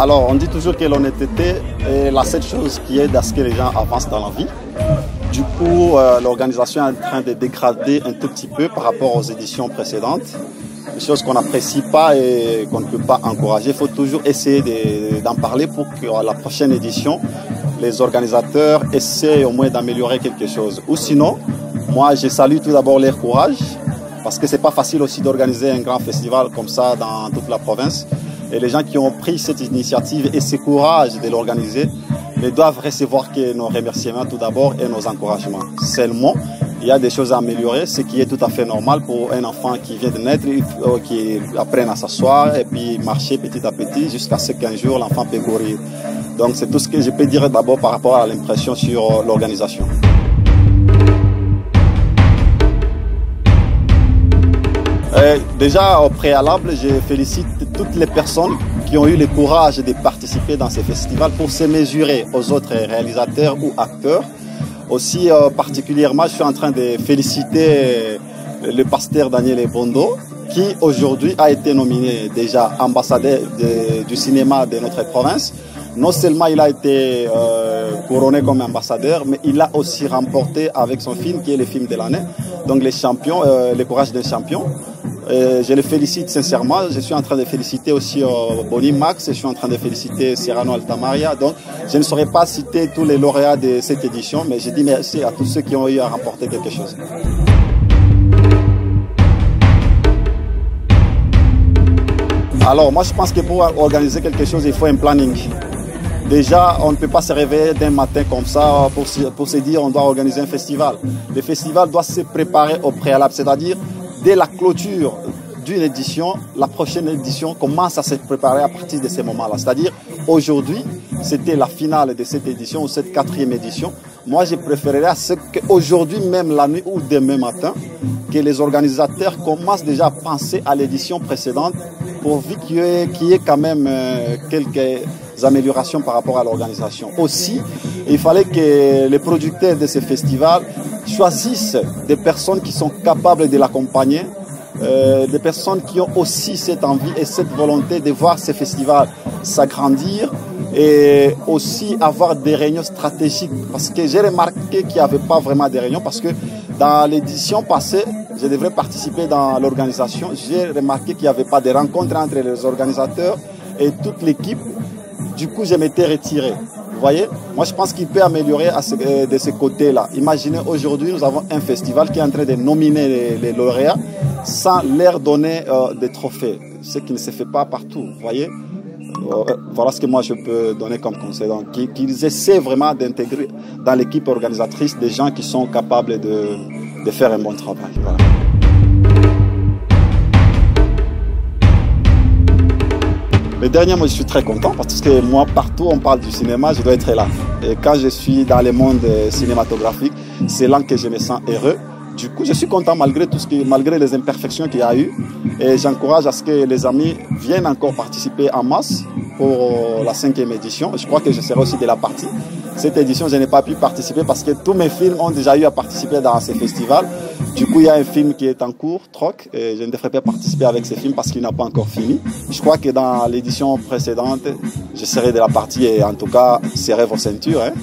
Alors, on dit toujours que l'honnêteté est la seule chose qui aide à ce que les gens avancent dans la vie. Du coup, l'organisation est en train de dégrader un tout petit peu par rapport aux éditions précédentes. Des choses qu'on n'apprécie pas et qu'on ne peut pas encourager. Il faut toujours essayer d'en parler pour qu'à la prochaine édition, les organisateurs essaient au moins d'améliorer quelque chose. Ou sinon, moi, je salue tout d'abord leur courage, parce que c'est pas facile aussi d'organiser un grand festival comme ça dans toute la province. Et les gens qui ont pris cette initiative et ce courage de l'organiser, ils doivent recevoir que nos remerciements tout d'abord et nos encouragements. Seulement, il y a des choses à améliorer, ce qui est tout à fait normal pour un enfant qui vient de naître, qui apprenne à s'asseoir et puis marcher petit à petit jusqu'à ce qu'un jour l'enfant peut courir. Donc c'est tout ce que je peux dire d'abord par rapport à l'impression sur l'organisation. Déjà au préalable, je félicite toutes les personnes qui ont eu le courage de participer dans ces festivals pour se mesurer aux autres réalisateurs ou acteurs. Aussi particulièrement, je suis en train de féliciter le pasteur Daniel Bondo qui aujourd'hui a été nominé déjà ambassadeur du cinéma de notre province. Non seulement il a été couronné comme ambassadeur, mais il a aussi remporté avec son film qui est le film de l'année, donc les champions, le courage des champions. Je le félicite sincèrement. Je suis en train de féliciter aussi Bonnie Max, je suis en train de féliciter Serrano Altamaria. Donc, je ne saurais pas citer tous les lauréats de cette édition, mais je dis merci à tous ceux qui ont eu à remporter quelque chose. Alors, moi, je pense que pour organiser quelque chose, il faut un planning. Déjà, on ne peut pas se réveiller d'un matin comme ça pour se dire on doit organiser un festival. Le festival doit se préparer au préalable, c'est-à-dire dès la clôture d'une édition, la prochaine édition commence à se préparer à partir de ces moments-là. C'est-à-dire, aujourd'hui, c'était la finale de cette édition ou cette 4e édition. Moi, je préférerais à ce qu'aujourd'hui, même la nuit ou demain matin, que les organisateurs commencent déjà à penser à l'édition précédente pourvu qu'il y ait quand même quelques améliorations par rapport à l'organisation. Aussi, il fallait que les producteurs de ces festivals choisissent des personnes qui sont capables de l'accompagner, des personnes qui ont aussi cette envie et cette volonté de voir ces festivals s'agrandir et aussi avoir des réunions stratégiques. Parce que j'ai remarqué qu'il n'y avait pas vraiment de réunions, parce que dans l'édition passée, je devrais participer dans l'organisation, j'ai remarqué qu'il n'y avait pas de rencontres entre les organisateurs et toute l'équipe. Du coup, je m'étais retiré. Vous voyez, moi je pense qu'il peut améliorer de ce côté-là. Imaginez aujourd'hui, nous avons un festival qui est en train de nominer les lauréats sans leur donner des trophées, ce qui ne se fait pas partout. Vous voyez, voilà ce que moi je peux donner comme conseil. Donc, qu'ils essaient vraiment d'intégrer dans l'équipe organisatrice des gens qui sont capables de faire un bon travail. Voilà. Le dernier, moi je suis très content parce que moi, partout on parle du cinéma, je dois être là. Et quand je suis dans le monde cinématographique, c'est là que je me sens heureux. Du coup, je suis content malgré les imperfections qu'il y a eu. Et j'encourage à ce que les amis viennent encore participer en masse pour la 5e édition. Je crois que je serai aussi de la partie. Cette édition, je n'ai pas pu participer parce que tous mes films ont déjà eu à participer dans ces festivals. Du coup, il y a un film qui est en cours, Troc, et je ne devrais pas participer avec ce film parce qu'il n'a pas encore fini. Je crois que dans l'édition précédente, je serai de la partie et en tout cas, serrez vos ceintures. Hein.